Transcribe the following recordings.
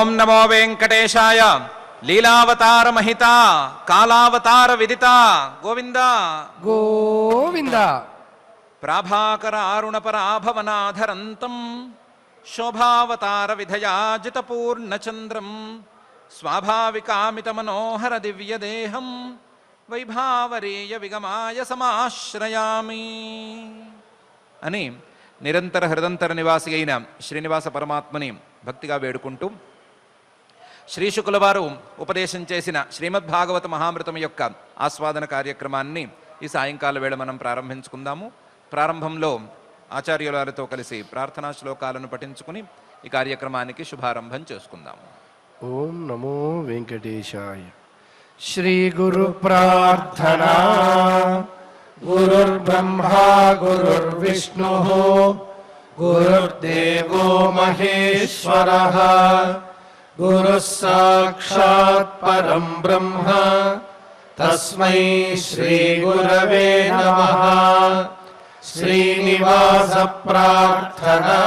ఓం నమో వెంకటేశాయ. లీలావతార మహిత కాలావతార విదిత గోవింద గోవింద. ప్రాభాకర అరుణపరాభవనాధరంతం శోభావతార విధయాజిత పూర్ణచంద్రం స్వాభావికామిత మనోహర దివ్యదేహం వైభావరేయ విగమాయ సమాశ్రయామి అని నిరంతర హృదంతర నివాసి అయిన శ్రీనివాస పరమాత్మని భక్తిగా వేడుకుంటూ శ్రీశుకుల వారు ఉపదేశం చేసిన శ్రీమద్భాగవత మహామృతం యొక్క ఆస్వాదన కార్యక్రమాన్ని ఈ సాయంకాల వేళ మనం ప్రారంభించుకుందాము. ప్రారంభంలో ఆచార్యుల వారితో కలిసి ప్రార్థనా శ్లోకాలను పఠించుకుని ఈ కార్యక్రమానికి శుభారంభం చేసుకుందాము. ఓం నమో వెంకటేశాయ. శ్రీ గురు ప్రార్థనా. గురుర్బ్రహ్మా గురుర్విష్ణు గురుర్దేవో మహేశ్వరః గురుః సాక్షాత్ పరం బ్రహ్మ తస్మై శ్రీ గురవే నమః. శ్రీనివాస ప్రార్థనా.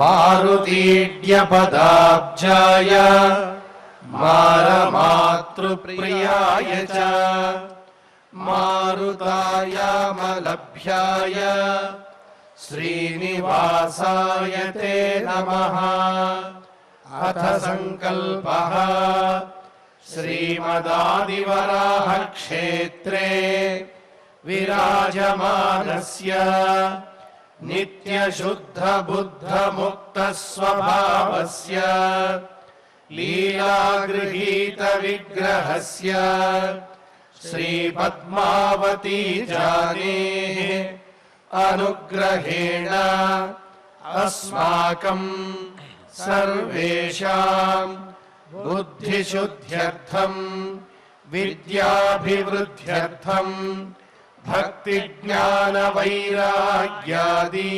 మారుతీడ్య పదాబ్జాయ మారమాతృప్రియాయ చ మారుతాయ మలభ్యాయ శ్రీనివాసాయ తే నమః. అథ సంకల్పః. శ్రీమదాదివరాహ క్షేత్రే విరాజమానస్య నిత్యశుద్ధ బుద్ధ ముక్త స్వభావస్య లీలాగృహీత విగ్రహస్య శ్రీ పద్మావతీ జానేః అనుగ్రహేణ అస్మాకం సర్వేషాం బుద్ధిశుద్ధ్యర్థం విద్యాభివృద్ధ్యర్థం భక్తి జ్ఞాన వైరాగ్యాది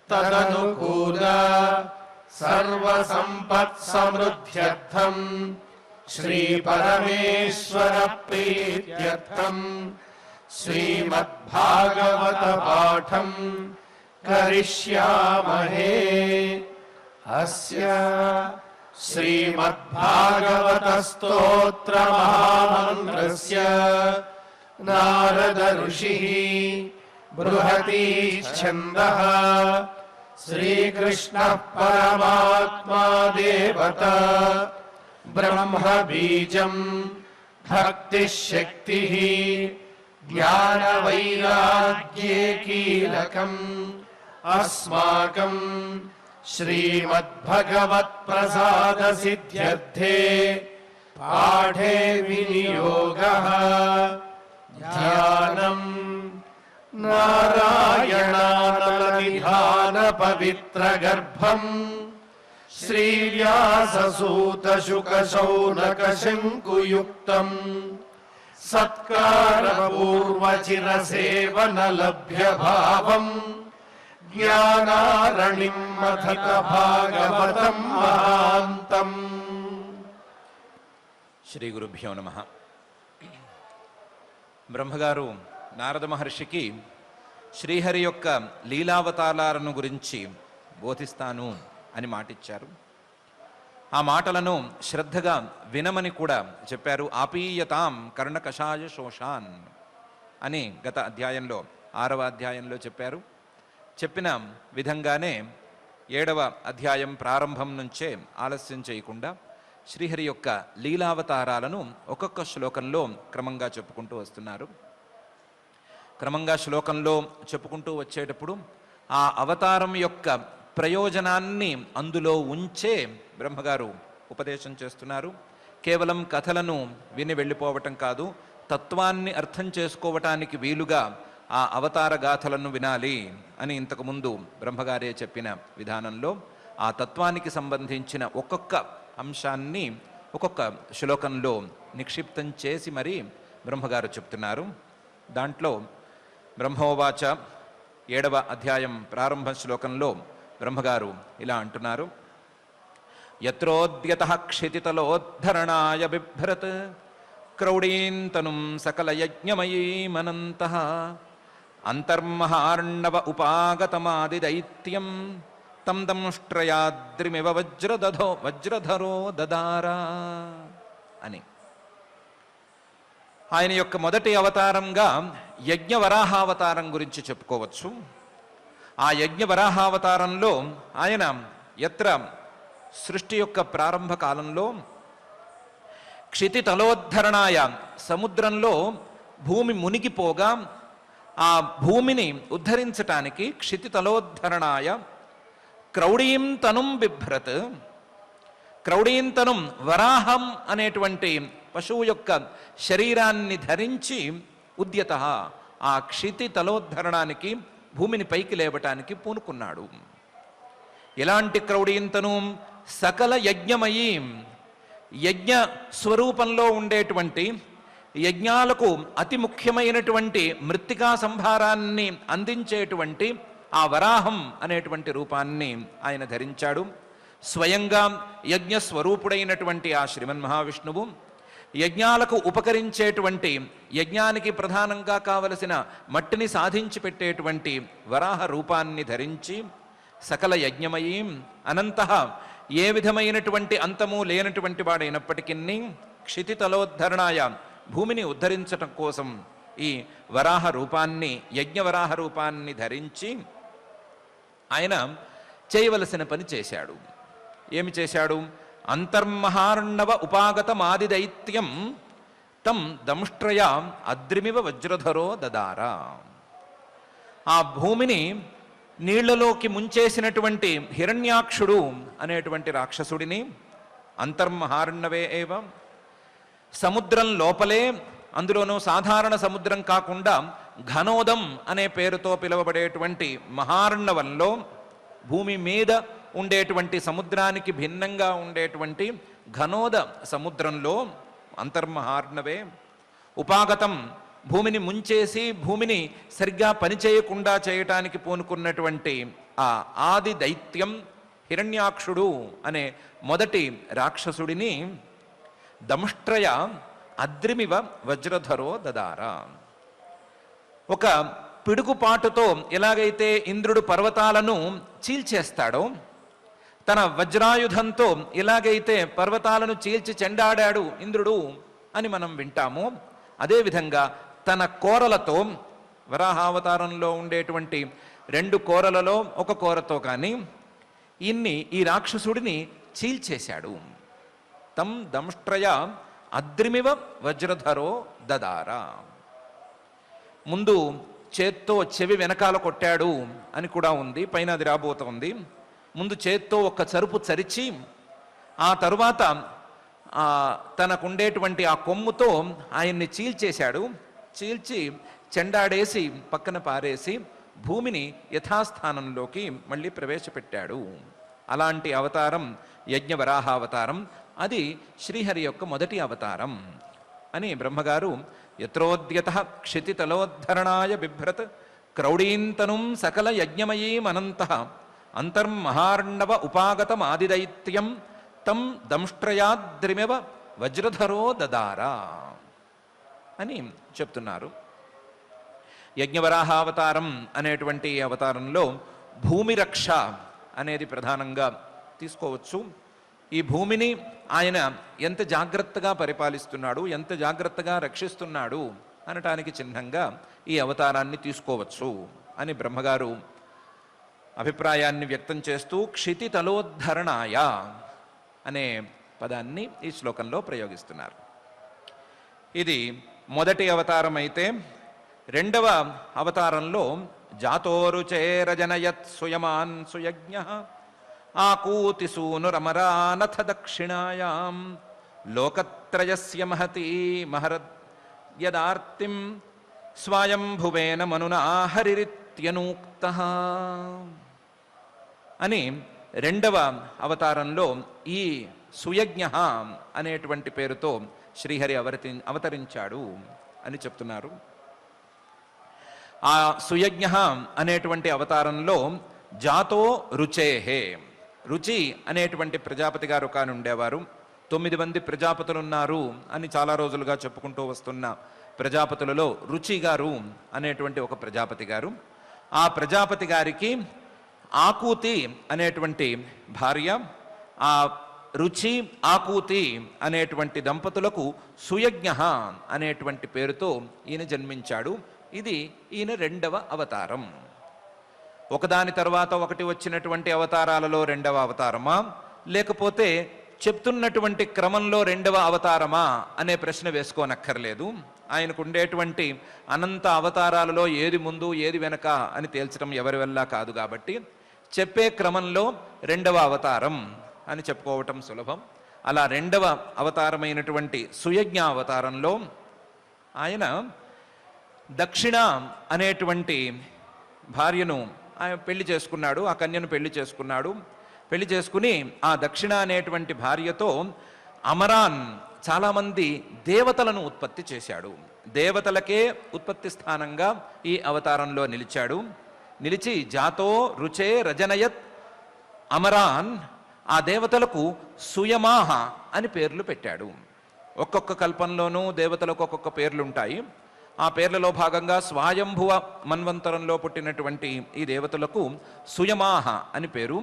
తదనుకూల సర్వ సంపత్ సమృద్ధ్యర్థం శ్రీ పరమేశ్వర ప్రీత్యర్థం శ్రీమద్భాగవత పాఠం కరిష్యామహే. అస్య శ్రీమద్భాగవత స్తోత్ర మహామంత్రస్య నారద ఋషిః బృహతి ఛందః శ్రీకృష్ణః పరమాత్మా దేవత బ్రహ్మ బీజం భక్తి శక్తి జ్ఞాన వైరాగ్యే కీలకం అస్మాకం శ్రీమద్భగవత్ ప్రసాద సిద్ధ్యర్థే పాఠే వినియోగః. ధ్యానం నారాయణానలనిధాన పవిత్ర గర్భం శ్రీవ్యాససూత శుక శౌనక శంకుయుక్తం సత్కార పూర్వ చిరసేవన లభ్య భావం జ్ఞానారణిం మథత భాగవతం మహాంతం. శ్రీ గురుభ్యో నమః. బ్రహ్మగారు నారద మహర్షికి శ్రీహరి యొక్క లీలావతారాలను గురించి బోధిస్తాను అని మాటిచ్చారు. ఆ మాటలను శ్రద్ధగా వినమని కూడా చెప్పారు. ఆపీయతాం కర్ణకషాయ శోషాన్ అని గత అధ్యాయంలో 6వ అధ్యాయంలో చెప్పారు. చెప్పిన విధంగానే 7వ అధ్యాయం ప్రారంభం నుంచే ఆలస్యం చేయకుండా శ్రీహరి యొక్క లీలావతారాలను ఒక్కొక్క శ్లోకంలో క్రమంగా చెప్పుకుంటూ వస్తున్నారు. క్రమంగా శ్లోకంలో చెప్పుకుంటూ వచ్చేటప్పుడు ఆ అవతారం యొక్క ప్రయోజనాన్ని అందులో ఉంచే బ్రహ్మగారు ఉపదేశం చేస్తున్నారు. కేవలం కథలను విని వెళ్ళిపోవటం కాదు, తత్వాన్ని అర్థం చేసుకోవటానికి వీలుగా ఆ అవతార గాథలను వినాలి అని ఇంతకుముందు బ్రహ్మగారే చెప్పిన విధానంలో ఆ తత్వానికి సంబంధించిన ఒక్కొక్క అంశాన్ని ఒక్కొక్క శ్లోకంలో నిక్షిప్తం చేసి మరీ బ్రహ్మగారు చెప్తున్నారు. దాంట్లో బ్రహ్మోవాచ 7వ అధ్యాయం ప్రారంభ శ్లోకంలో బ్రహ్మగారు ఇలా అంటున్నారు. యత్రోద్యతః క్షితితలోద్ధరణాయ బిభ్రత్ క్రౌడీంతనుం సకలయజ్ఞమయీమనంతః అంతర్మహార్ణవ ఉపాగతమాదిదైత్యం తం దంష్ట్రయాద్రిమివ వజ్రధరో దదారా అని. ఆయన యొక్క మొదటి అవతారంగా యజ్ఞవరాహావతారం గురించి చెప్పుకోవచ్చు. ఆ యజ్ఞవరాహావతారంలో ఆయన ఎత్ర సృష్టి యొక్క ప్రారంభ కాలంలో క్షితితలోద్ధరణాయ, సముద్రంలో భూమి మునిగిపోగా ఆ భూమిని ఉద్ధరించటానికి క్షితితలోద్ధరణాయ క్రౌడీం తనుం బిభ్రత్, క్రౌడీం తనుం వరాహం అనేటువంటి పశువు యొక్క శరీరాన్ని ధరించి ఉద్యత ఆ క్షితి తలోద్ధరణానికి, భూమిని పైకి లేవటానికి పూనుకున్నాడు. ఎలాంటి క్రౌడీంతను? సకల యజ్ఞమయీం, యజ్ఞ స్వరూపంలో ఉండేటువంటి, యజ్ఞాలకు అతి ముఖ్యమైనటువంటి మృత్తికా సంభారాన్ని అందించేటువంటి ఆ వరాహం అనేటువంటి రూపాన్ని ఆయన ధరించాడు. స్వయంగా యజ్ఞ స్వరూపుడైనటువంటి ఆ శ్రీమన్ మహావిష్ణువు యజ్ఞాలకు ఉపకరించేటువంటి, యజ్ఞానికి ప్రధానంగా కావలసిన మట్టిని సాధించి పెట్టేటువంటి వరాహ రూపాన్ని ధరించి సకల యజ్ఞమయీం అనంతః, ఏ విధమైనటువంటి అంతము లేనటువంటి వాడైనప్పటికీ క్షితితలోద్ధరణాయ, భూమిని ఉద్ధరించటం కోసం ఈ వరాహ రూపాన్ని, యజ్ఞవరాహ రూపాన్ని ధరించి ఆయన చేయవలసిన పని చేశాడు. ఏమి చేశాడు? అంతర్మహార్ణవ ఉపాగతమాదిదైత్యం తం దంష్ట్రయ అద్రిమివ వజ్రధరో దదారా. ఆ భూమిని నీళ్లలోకి ముంచేసినటువంటి హిరణ్యాక్షుడు అనేటువంటి రాక్షసుడిని, అంతర్మహార్ణవే ఏవ, సముద్రం లోపలే, అందులోనూ సాధారణ సముద్రం కాకుండా ఘనోదం అనే పేరుతో పిలువబడేటువంటి మహార్ణవంలో, భూమి మీద ఉండేటువంటి సముద్రానికి భిన్నంగా ఉండేటువంటి ఘనోద సముద్రంలో, అంతర్మహార్ణవే, ఉపాగతం, భూమిని ముంచేసి భూమిని సరిగ్గా పనిచేయకుండా చేయటానికి పూనుకున్నటువంటి ఆ ఆది దైత్యం హిరణ్యాక్షుడు అనే మొదటి రాక్షసుడిని దంష్ట్రయ అద్రిమివ వజ్రధరో దదారా. ఒక పిడుగుపాటుతో ఎలాగైతే ఇంద్రుడు పర్వతాలను చీల్చేస్తాడో, తన వజ్రాయుధంతో ఎలాగైతే పర్వతాలను చీల్చి చెండాడాడు ఇంద్రుడు అని మనం వింటాము, అదేవిధంగా తన కోరలతో, వరాహావతారంలో ఉండేటువంటి 2 కోరలలో ఒక కోరతో కానీ ఈ రాక్షసుడిని చీల్చేశాడు. తం దంష్ట్రయ అద్రిమివ వజ్రధరో దదారా. ముందు చేత్తో చెవి వెనకాల కొట్టాడు అని కూడా ఉంది, పైన అది రాబోతోంది. ముందు చేత్తో ఒక చరుపు చరిచి, ఆ తరువాత తనకుండేటువంటి ఆ కొమ్ముతో ఆయన్ని చీల్చేశాడు. చీల్చి చెండాడేసి పక్కన పారేసి భూమిని యథాస్థానంలోకి మళ్ళీ ప్రవేశపెట్టాడు. అలాంటి అవతారం యజ్ఞవరాహావతారం. అది శ్రీహరి యొక్క మొదటి అవతారం అని బ్రహ్మగారు యత్రోద్యత క్షితితలోద్ధరణాయ బిభ్రత్ క్రౌడీంతనుం సకల యజ్ఞమయీమనంతః అంతర్మహార్ణవ ఉపాగతమాదిదైత్యం తం దంష్ట్రయాద్రిమివ వజ్రధరో దదారా అని చెప్తున్నారు. యజ్ఞవరాహావతారం అనేటువంటి అవతారంలో భూమి రక్ష అనేది ప్రధానంగా తీసుకోవచ్చు. ఈ భూమిని ఆయన ఎంత జాగ్రత్తగా పరిపాలిస్తున్నాడు, ఎంత జాగ్రత్తగా రక్షిస్తున్నాడు అనటానికి చిహ్నంగా ఈ అవతారాన్ని తీసుకోవచ్చు అని బ్రహ్మగారు అభిప్రాయాన్ని వ్యక్తం చేస్తూ క్షితితలోద్ధరణాయ అనే పదాన్ని ఈ శ్లోకంలో ప్రయోగిస్తున్నారు. ఇది మొదటి అవతారం అయితే, రెండవ అవతారంలో జాతోరుచేరజనయత్ సుయమాన్ సుయజ్ఞ ఆకూతిసూనురమరానథ దక్షిణాయాం లోకత్రయస్య మహతీ మహరద్యదార్తిం స్వయంభువేన మనునా హరిరిత్యనూక్తః అని రెండవ అవతారంలో ఈ సుయజ్ఞ అనేటువంటి పేరుతో శ్రీహరి అవతరించాడు అని చెప్తున్నారు. ఆ సుయజ్ఞ అనేటువంటి అవతారంలో జాతో రుచేహే, రుచి అనేటువంటి ప్రజాపతి గారు కాని ఉండేవారు. 9 మంది ప్రజాపతులు ఉన్నారు అని చాలా రోజులుగా చెప్పుకుంటూ వస్తున్న ప్రజాపతులలో రుచి గారు అనేటువంటి ఒక ప్రజాపతి గారు. ఆ ప్రజాపతి గారికి ఆకూతి అనేటువంటి భార్య, ఆ రుచి ఆకూతి అనేటువంటి దంపతులకు సుయజ్ఞ అనేటువంటి పేరుతో ఈయన జన్మించాడు. ఇది ఈయన రెండవ అవతారం. ఒకదాని తర్వాత ఒకటి వచ్చినటువంటి అవతారాలలో రెండవ అవతారమా, లేకపోతే చెప్తున్నటువంటి క్రమంలో రెండవ అవతారమా అనే ప్రశ్న వేసుకోనక్కర్లేదు. ఆయనకు ఉండేటువంటి అనంత అవతారాలలో ఏది ముందు ఏది వెనక అని తేల్చడం ఎవరి వల్ల కాదు. కాబట్టి చెప్పే క్రమంలో రెండవ అవతారం అని చెప్పుకోవటం సులభం. అలా రెండవ అవతారమైనటువంటి సుయజ్ఞ అవతారంలో ఆయన దక్షిణ అనేటువంటి భార్యను ఆయన పెళ్లి చేసుకున్నాడు. ఆ కన్యను పెళ్లి చేసుకున్నాడు. పెళ్లి చేసుకుని ఆ దక్షిణ అనేటువంటి భార్యతో అమరాన్, చాలామంది దేవతలను ఉత్పత్తి చేశాడు. దేవతలకే ఉత్పత్తి స్థానంగా ఈ అవతారంలో నిలిచాడు. నిలిచి జాతో రుచే రజనయత్ అమరాన్, ఆ దేవతలకు సుయమాహ అని పేర్లు పెట్టాడు. ఒక్కొక్క కల్పంలోనూ దేవతలకు ఒక్కొక్క పేర్లు ఉంటాయి. ఆ పేర్లలో భాగంగా స్వయంభువ మన్వంతరంలో పుట్టినటువంటి ఈ దేవతలకు సుయమాహ అని పేరు.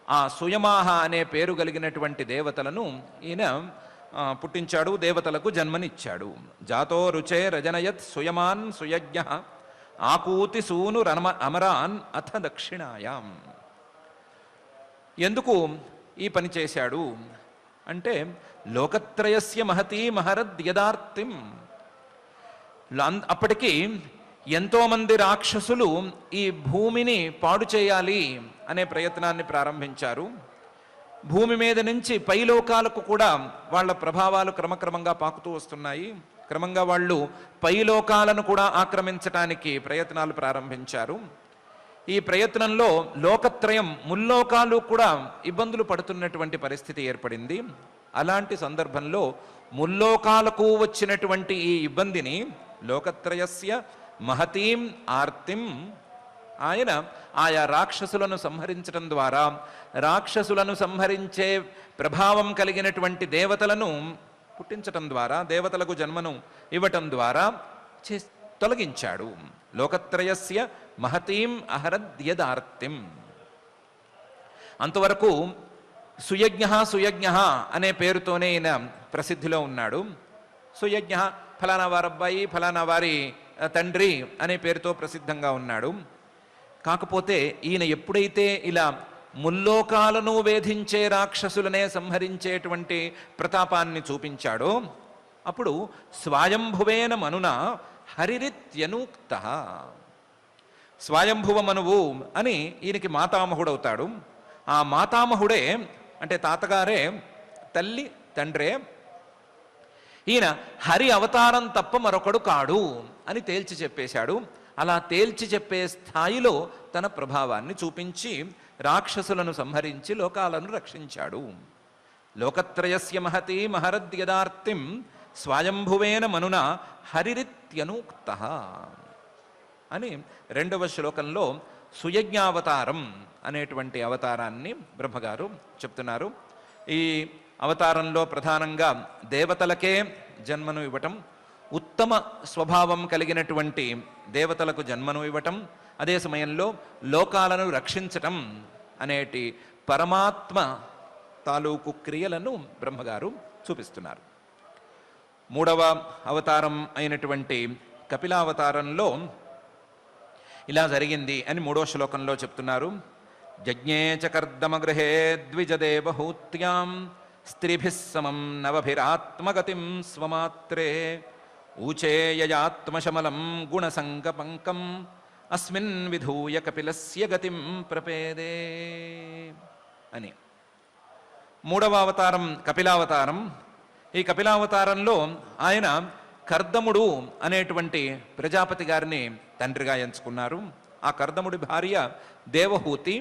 ఆ సుయమాహ అనే పేరు కలిగినటువంటి దేవతలను ఈయన పుట్టించాడు, దేవతలకు జన్మనిచ్చాడు. జాతో రుచే రజనయత్ సుయమాన్ సుయజ్ఞ ఆకూతి సూను అమరాన్ అథ దక్షిణాయాం. ఎందుకు ఈ పని చేశాడు అంటే, లోకత్రయస్య మహతీ మహరద్ యదార్తిం. అప్పటికి ఎంతోమంది రాక్షసులు ఈ భూమిని పాడు చేయాలి అనే ప్రయత్నాన్ని ప్రారంభించారు. భూమి మీద నుంచి పైలోకాలకు కూడా వాళ్ళ ప్రభావాలు క్రమక్రమంగా పాకుతూ వస్తున్నాయి. క్రమంగా వాళ్ళు పైలోకాలను కూడా ఆక్రమించటానికి ప్రయత్నాలు ప్రారంభించారు. ఈ ప్రయత్నంలో లోకత్రయం, ముల్లోకాలు కూడా ఇబ్బందులు పడుతున్నటువంటి పరిస్థితి ఏర్పడింది. అలాంటి సందర్భంలో ముల్లోకాలకు వచ్చినటువంటి ఈ ఇబ్బందిని లోకత్రయస్య మహతీం ఆర్తిం ఆయన ఆయా రాక్షసులను సంహరించడం ద్వారా, రాక్షసులను సంహరించే ప్రభావం కలిగినటువంటి దేవతలను పుట్టించటం ద్వారా, దేవతలకు జన్మను ఇవ్వటం ద్వారా తొలగించాడు. లోకత్రయస్య మహతీం అహరద్యదార్తిం. అంతవరకు సుయజ్ఞ సుయజ్ఞ అనే పేరుతోనే ఈయన ప్రసిద్ధిలో ఉన్నాడు. సుయజ్ఞ ఫలానా వారి అబ్బాయి, ఫలానా వారి తండ్రి అనే పేరుతో ప్రసిద్ధంగా ఉన్నాడు. కాకపోతే ఈయన ఎప్పుడైతే ఇలా ముల్లోకాలను వేధించే రాక్షసులనే సంహరించేటువంటి ప్రతాపాన్ని చూపించాడో, అప్పుడు స్వయంభువేన మనున హరిరిత్యనూక్త. స్వయంభువ మనువు అని ఈయనకి మాతామహుడవుతాడు. ఆ మాతామహుడే అంటే తాతగారే, తల్లి తండ్రే, ఈయన హరి అవతారం తప్ప మరొకడు కాడు అని తేల్చి చెప్పేశాడు. అలా తేల్చి చెప్పే స్థాయిలో తన ప్రభావాన్ని చూపించి రాక్షసులను సంహరించి లోకాలను రక్షించాడు. లోకత్రయస్య మహతి మహరద్యదార్తిం స్వయంభువేన మనున హరిరిత్యనూక్త అని రెండవ శ్లోకంలో సుయజ్ఞావతారం అనేటువంటి అవతారాన్ని బ్రహ్మగారు చెప్తున్నారు. ఈ అవతారంలో ప్రధానంగా దేవతలకే జన్మను ఇవ్వటం, ఉత్తమ స్వభావం కలిగినటువంటి దేవతలకు జన్మను ఇవ్వటం, అదే సమయంలో లోకాలను రక్షించటం అనేటి పరమాత్మ తాలూకు క్రియలను బ్రహ్మగారు చూపిస్తున్నారు. మూడవ అవతారం అయినటువంటి కపిలావతారంలో ఇలా జరిగింది అని మూడో శ్లోకంలో చెప్తున్నారు. జజ్ఞే చ కర్దమగృహే ద్విజదేవహూత్యాం స్త్రీభిః సమం నవభిరాత్మగతిం స్వమాత్రే ఊచేయయాత్మశమలం గుణసంగపంకం అస్మిన్ విధూయ కపిలస్య గతిం ప్రపేదే అని. మూడవ అవతారం కపిలావతారం. ఈ కపిలావతారంలో ఆయన కర్దముడు అనేటువంటి ప్రజాపతి గారిని తండ్రిగా ఎంచుకున్నారు. ఆ కర్దముడి భార్య దేవహూతి.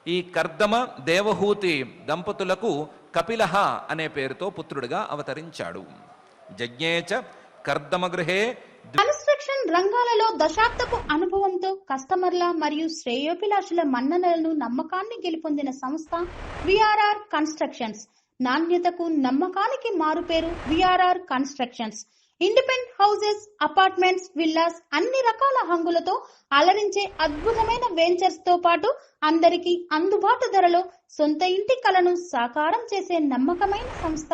ఈ కర్దమ దేవహూతి దంపతులకు కపిలహ అనే పేరుతో పుత్రుడిగా అవతరించాడు. జజ్ఞేచ కర్దమగృహే. కన్స్ట్రక్షన్ రంగాలలో దశాబ్దపు అనుభవంతో కస్టమర్ల మరియు శ్రేయోభిలాషుల మన్ననలను, నమ్మకాన్ని గెలుపొందిన సంస్థ విఆర్ఆర్ కన్స్ట్రక్షన్స్. నాణ్యతకు నమ్మకానికి మారుపేరు VRR constructions. Independent houses, apartments, villas అన్ని రకాల హంగులతో అలరించే అద్భుతమైన వెంచర్స్ తో పాటు అందరికీ అందుబాటు ధరలో సొంత ఇంటి కలను సాకారం చేసే నమ్మకమైన సంస్థ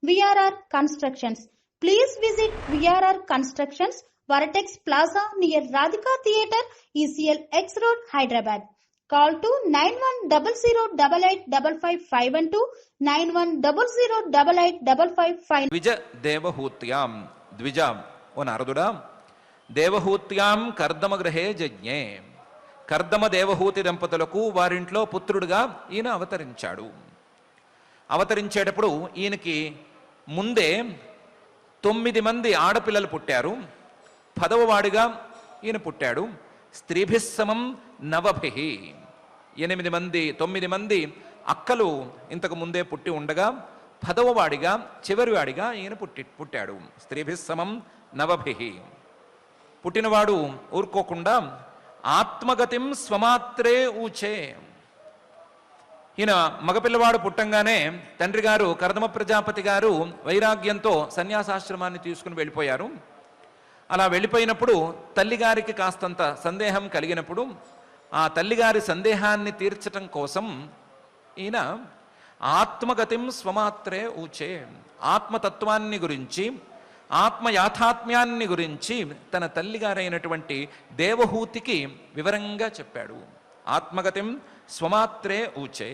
VRR constructions. Please visit VRR constructions, Vertex plaza near Radhika theatre, ECL X Road, Hyderabad. Call to 9100885551 9100885551. ద్విజ దేవహూత్యాం, ద్విజ ఓ నారదుడా, దేవహూత్యాం కర్దమ గృహే జజ్ఞే. కర్దమ దేవహూతి దంపతులకు వారింట్లో పుత్రుడుగా ఈయన అవతరించాడు. అవతరించేటప్పుడు ఈయనకి ముందే 9 మంది ఆడపిల్లలు పుట్టారు. 10వ వాడిగా ఈయన పుట్టాడు. స్త్రీభిస్సమం నవభిః. 9 మంది అక్కలు ఇంతకు ముందే పుట్టి ఉండగా 10వ వాడిగా చివరి వాడిగా ఈయన పుట్టాడు. స్త్రీభిస్సమం నవభిః. పుట్టినవాడు ఊరుకోకుండా ఆత్మగతిం స్వమాత్రే ఊచే. ఈయన మగపిల్లవాడు పుట్టంగానే తండ్రి గారు కర్దమ ప్రజాపతి గారు వైరాగ్యంతో సన్యాసాశ్రమాన్ని తీసుకుని వెళ్ళిపోయారు. అలా వెళ్ళిపోయినప్పుడు తల్లిగారికి కాస్తంత సందేహం కలిగినప్పుడు ఆ తల్లిగారి సందేహాన్ని తీర్చటం కోసం ఈయన ఆత్మగతిం స్వమాత్రే ఊచే, ఆత్మతత్వాన్ని గురించి, ఆత్మ యాథాత్మ్యాన్ని గురించి తన తల్లిగారైనటువంటి దేవహూతికి వివరంగా చెప్పాడు. ఆత్మగతిం స్వమాత్రే ఊచే.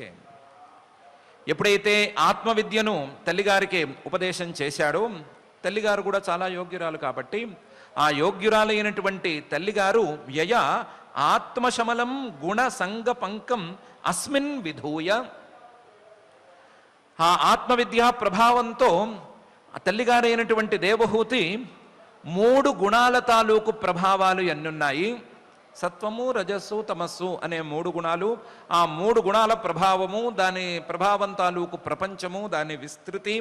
ఎప్పుడైతే ఆత్మవిద్యను తల్లిగారికి ఉపదేశం చేశాడో, తల్లిగారు కూడా చాలా యోగ్యురాలు కాబట్టి ఆ యోగ్యురాలైనటువంటి తల్లిగారు వ్యయ ఆత్మశమలం గుణ సంగ పంకం అస్మిన్ విధూయ. ఆ ఆత్మవిద్యా ప్రభావంతో ఆ తల్లిగారైనటువంటి దేవహూతి 3 గుణాల తాలూకు ప్రభావాలు ఎన్నున్నాయి. సత్వము, రజస్సు, తమస్సు అనే 3 గుణాలు. ఆ 3 గుణాల ప్రభావము, దాని ప్రభావం తాలూకు ప్రపంచము, దాని విస్తృతి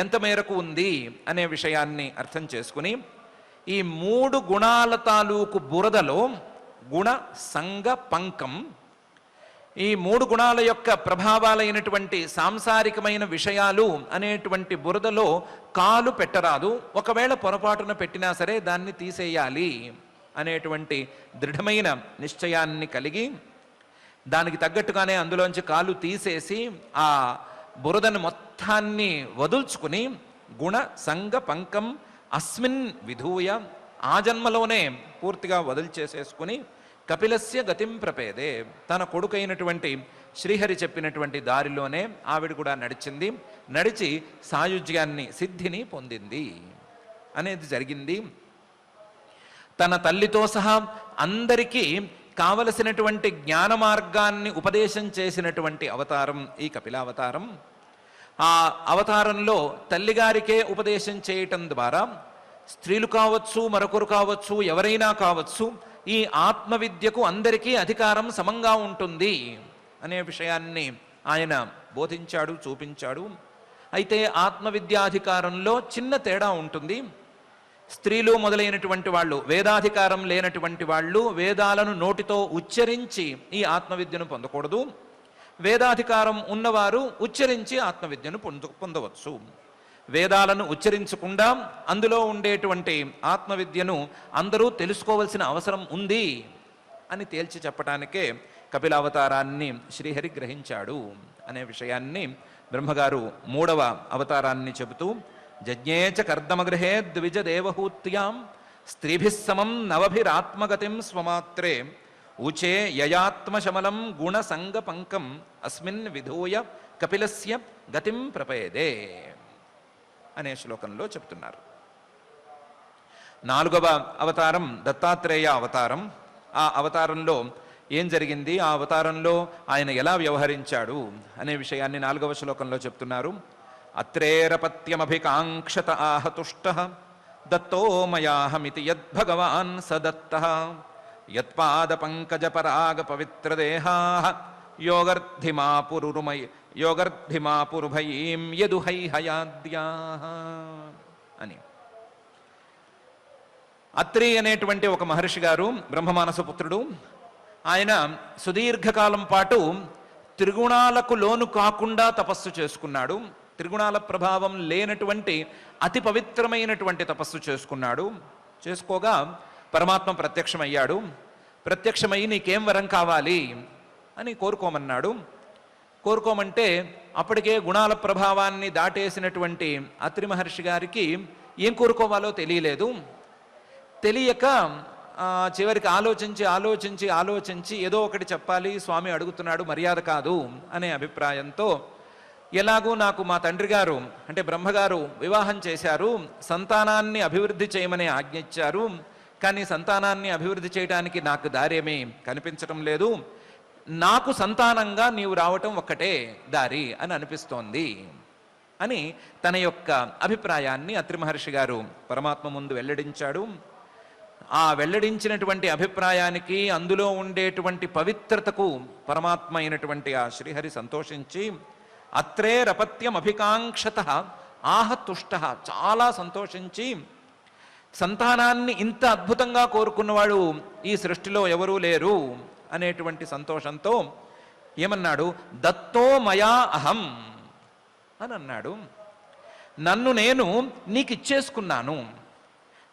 ఎంత మేరకు ఉంది అనే విషయాన్ని అర్థం చేసుకుని ఈ 3 గుణాల తాలూకు బురదలో గుణ సంగ పంకం, ఈ 3 గుణాల యొక్క ప్రభావాలైనటువంటి సాంసారికమైన విషయాలు అనేటువంటి బురదలో కాలు పెట్టరాదు. ఒకవేళ పొరపాటున పెట్టినా సరే దాన్ని తీసేయాలి అనేటువంటి దృఢమైన నిశ్చయాన్ని కలిగి దానికి తగ్గట్టుగానే అందులోంచి కాలు తీసేసి ఆ బురదను మొత్తాన్ని వదుల్చుకుని గుణ సంగ పంకం అస్మిన్ విధూయ, ఆ జన్మలోనే పూర్తిగా వదిలిచేసేసుకుని కపిలస్య గతిం ప్రపేదే, తన కొడుకైనటువంటి శ్రీహరి చెప్పినటువంటి దారిలోనే ఆవిడ కూడా నడిచింది. నడిచి సాయుజ్యాన్ని, సిద్ధిని పొందింది అనేది జరిగింది. తన తల్లితో సహా అందరికీ కావలసినటువంటి జ్ఞాన మార్గాన్ని ఉపదేశం చేసినటువంటి అవతారం ఈ కపిలావతారం. ఆ అవతారంలో తల్లిగారికే ఉపదేశం చేయటం ద్వారా స్త్రీలు కావచ్చు, మరొకరు కావచ్చు, ఎవరైనా కావచ్చు, ఈ ఆత్మవిద్యకు అందరికీ అధికారం సమంగా ఉంటుంది అనే విషయాన్ని ఆయన బోధించాడు, చూపించాడు. అయితే ఆత్మవిద్యాధికారంలో చిన్న తేడా ఉంటుంది. స్త్రీలు మొదలైనటువంటి వాళ్ళు, వేదాధికారం లేనటువంటి వాళ్ళు వేదాలను నోటితో ఉచ్చరించి ఈ ఆత్మవిద్యను పొందకూడదు. వేదాధికారం ఉన్నవారు ఉచ్చరించి ఆత్మవిద్యను పొందవచ్చు. వేదాలను ఉచ్చరించకుండా అందులో ఉండేటువంటి ఆత్మవిద్యను అందరూ తెలుసుకోవాల్సిన అవసరం ఉంది అని తేల్చి చెప్పటానికే కపిలావతారాన్ని శ్రీహరి గ్రహించాడు అనే విషయాన్ని బ్రహ్మగారు 3వ అవతారాన్ని చెబుతూ జజ్ఞేచ కర్దమగృహే ద్విజ దేవహూత్యాం స్త్రీభిస్సమం నవభిరాత్మగతిం స్వమాత్రే ఊచే యయాత్మశమలం గుణ సంగ పంకం అస్మిన్ విధూయ కపిలస్య గతిం ప్రపేదే అనే శ్లోకంలో చెప్తున్నారు. 4వ అవతారం దత్తాత్రేయ అవతారం. ఆ అవతారంలో ఏం జరిగింది, ఆ అవతారంలో ఆయన ఎలా వ్యవహరించాడు అనే విషయాన్ని 4వ శ్లోకంలో చెప్తున్నారు. అత్రేరపత్యమభికాంక్షత ఆహతుష్టః దత్తో మయాహమితి యద్భగవాన్ సదత్తః యత్పాద పంకజ పరాగ పవిత్రదేహాః యోగర్ధిమాపురుభయీం యదుహైహయాద్యాః అని. అత్రి అనేటువంటి ఒక మహర్షి గారు, బ్రహ్మమానస పుత్రుడు. ఆయన సుదీర్ఘకాలం పాటు త్రిగుణాలకు లోను కాకుండా తపస్సు చేసుకున్నాడు. త్రిగుణాల ప్రభావం లేనటువంటి అతి పవిత్రమైనటువంటి తపస్సు చేసుకున్నాడు. చేసుకోగా పరమాత్మ ప్రత్యక్షమయ్యాడు. ప్రత్యక్షమయ్యి నీకేం వరం కావాలి అని కోరుకోమన్నాడు. కోరుకోమంటే అప్పటికే గుణాల ప్రభావాన్ని దాటేసినటువంటి అత్రి మహర్షి గారికి ఏం కోరుకోవాలో తెలియలేదు. తెలియక చివరికి ఆలోచించి ఏదో ఒకటి చెప్పాలి, స్వామి అడుగుతున్నాడు, మర్యాద కాదు అనే అభిప్రాయంతో ఎలాగూ నాకు మా తండ్రి గారు అంటే బ్రహ్మగారు వివాహం చేశారు, సంతానాన్ని అభివృద్ధి చేయమని ఆజ్ఞ ఇచ్చారు, కానీ సంతానాన్ని అభివృద్ధి చేయడానికి నాకు దారేమీ కనిపించడం లేదు, నాకు సంతానంగా నీవు రావటం ఒక్కటే దారి అని అనిపిస్తోంది అని తన యొక్క అభిప్రాయాన్ని అత్రి మహర్షి గారు పరమాత్మ ముందు వెల్లడించాడు. ఆ వెల్లడించినటువంటి అభిప్రాయానికి, అందులో ఉండేటువంటి పవిత్రతకు పరమాత్మ అయినటువంటి ఆ శ్రీహరి సంతోషించి అత్రేరపత్యం అభికాంక్షత ఆహ తుష్ట, చాలా సంతోషించి సంతానాన్ని ఇంత అద్భుతంగా కోరుకున్నవాడు ఈ సృష్టిలో ఎవరూ లేరు అనేటువంటి సంతోషంతో ఏమన్నాడు, దత్తో మయా అహం అని అన్నాడు. నన్ను నేను నీకు ఇచ్చేసుకున్నాను,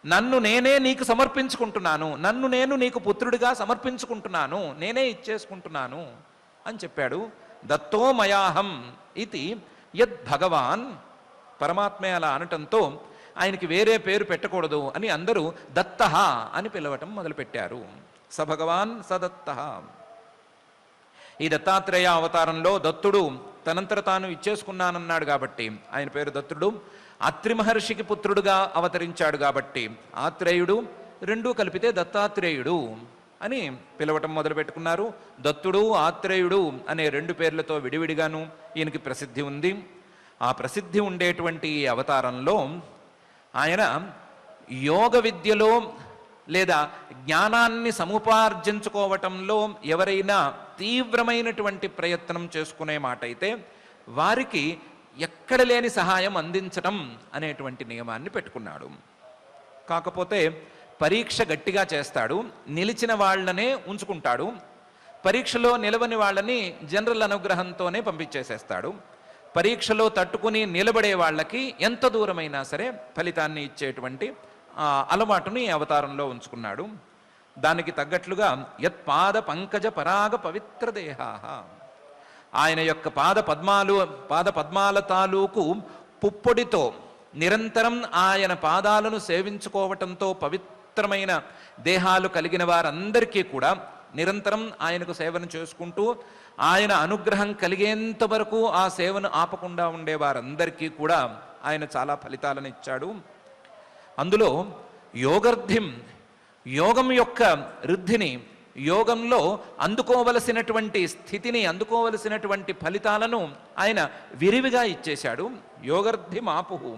నన్ను నేనే నీకు సమర్పించుకుంటున్నాను, నన్ను నేను నీకు పుత్రుడిగా సమర్పించుకుంటున్నాను, నేనే ఇచ్చేసుకుంటున్నాను అని చెప్పాడు. దత్తో మయాహం ఇది యద్ భగవాన్, పరమాత్మే అలా అనటంతో ఆయనకి వేరే పేరు పెట్టకూడదు అని అందరూ దత్తః అని పిలవటం మొదలుపెట్టారు. స భగవాన్ సదత్తః. ఈ దత్తాత్రేయ అవతారంలో దత్తుడు తనంతట తాను ఇచ్చేసుకున్నానన్నాడు కాబట్టి ఆయన పేరు దత్తుడు. అత్రి మహర్షికి పుత్రుడుగా అవతరించాడు కాబట్టి ఆత్రేయుడు, రెండూ కలిపితే దత్తాత్రేయుడు అని పిలవటం మొదలుపెట్టుకున్నారు. దత్తుడు, ఆత్రేయుడు అనే రెండు పేర్లతో విడివిడిగాను ఈయనకి ప్రసిద్ధి ఉంది. ఆ ప్రసిద్ధి ఉండేటువంటి ఈ అవతారంలో ఆయన యోగ విద్యలో లేదా జ్ఞానాన్ని సముపార్జించుకోవటంలో ఎవరైనా తీవ్రమైనటువంటి ప్రయత్నం చేసుకునే మాట అయితే వారికి ఎక్కడ లేని సహాయం అందించటం అనేటువంటి నియమాన్ని పెట్టుకున్నాడు. కాకపోతే పరీక్ష గట్టిగా చేస్తాడు, నిలిచిన వాళ్ళనే ఉంచుకుంటాడు, పరీక్షలో నిలవని వాళ్ళని జనరల్ అనుగ్రహంతోనే పంపించేసేస్తాడు. పరీక్షలో తట్టుకుని నిలబడే వాళ్ళకి ఎంత దూరమైనా సరే ఫలితాన్ని ఇచ్చేటువంటి అలవాటుని అవతారంలో ఉంచుకున్నాడు. దానికి తగ్గట్లుగా యత్పాద పంకజ పరాగ పవిత్ర దేహా, ఆయన యొక్క పాద పద్మాల తాలూకు పుప్పొడితో నిరంతరం ఆయన పాదాలను సేవించుకోవటంతో పవిత్రమైన దేహాలు కలిగిన వారందరికీ కూడా నిరంతరం ఆయనకు సేవను చేసుకుంటూ ఆయన అనుగ్రహం కలిగేంత వరకు ఆ సేవను ఆపకుండా ఉండే వారందరికీ కూడా ఆయన చాలా ఫలితాలను ఇచ్చాడు. అందులో యోగర్ధిం, యోగం యొక్క రుద్ధిని, యోగంలో అందుకోవలసినటువంటి స్థితిని, అందుకోవలసినటువంటి ఫలితాలను ఆయన విరివిగా ఇచ్చేశాడు. యోగర్ధి మాపుహు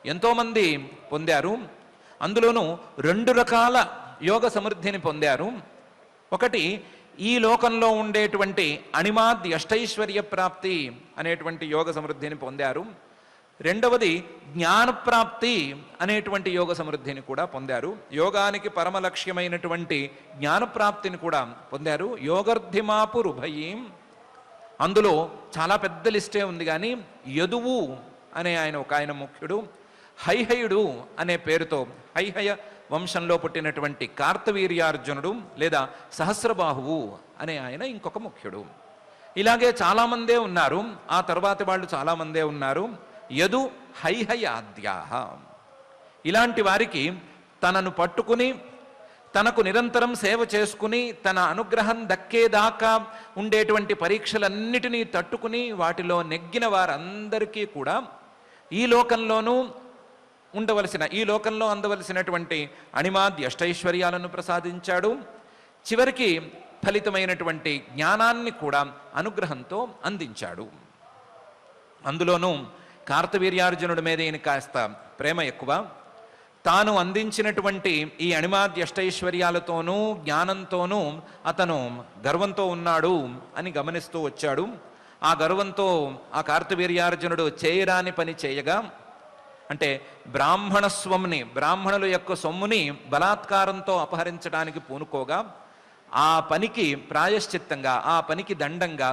ఎంతోమంది పొందారు. అందులోనూ రెండు రకాల యోగ సమృద్ధిని పొందారు. ఒకటి ఈ లోకంలో ఉండేటువంటి అణిమాద్య అష్టైశ్వర్య ప్రాప్తి అనేటువంటి యోగ సమృద్ధిని పొందారు. రెండవది జ్ఞానప్రాప్తి అనేటువంటి యోగ సమృద్ధిని కూడా పొందారు. యోగానికి పరమ లక్ష్యమైనటువంటి జ్ఞానప్రాప్తిని కూడా పొందారు. యోగర్ధిమాపు రుభయీం, అందులో చాలా పెద్ద లిస్టే ఉంది కానీ యదువు అనే ఆయన ముఖ్యుడు, హైహయుడు అనే పేరుతో హైహయ వంశంలో పుట్టినటువంటి కార్తవీర్యార్జునుడు లేదా సహస్రబాహువు అనే ఆయన ఇంకొక ముఖ్యుడు. ఇలాగే చాలామందే ఉన్నారు, ఆ తర్వాతి వాళ్ళు చాలామందే ఉన్నారు. యదు హైహయాద్యాహ, ఇలాంటి వారికి తనను పట్టుకుని తనకు నిరంతరం సేవ చేసుకుని తన అనుగ్రహం దక్కేదాకా ఉండేటువంటి పరీక్షలన్నిటినీ తట్టుకుని వాటిలో నెగ్గిన వారందరికీ కూడా ఈ లోకంలోనూ ఈ లోకంలో అందవలసినటువంటి అణిమాద్య అష్టైశ్వర్యాలను ప్రసాదించాడు. చివరికి ఫలితమైనటువంటి జ్ఞానాన్ని కూడా అనుగ్రహంతో అందించాడు. అందులోనూ కార్తవీర్యార్జునుడి మీద ఈయన కాస్త ప్రేమ ఎక్కువ. తాను అందించినటువంటి ఈ అణిమాద్య అష్టైశ్వర్యాలతోనూ జ్ఞానంతోనూ అతను గర్వంతో ఉన్నాడు అని గమనిస్తూ వచ్చాడు. ఆ గర్వంతో ఆ కార్తవీర్యార్జునుడు చేయరాని పని చేయగా, అంటే బ్రాహ్మణుల యొక్క సొమ్ముని బలాత్కారంతో అపహరించడానికి పూనుకోగా ఆ పనికి ప్రాయశ్చిత్తంగా, ఆ పనికి దండంగా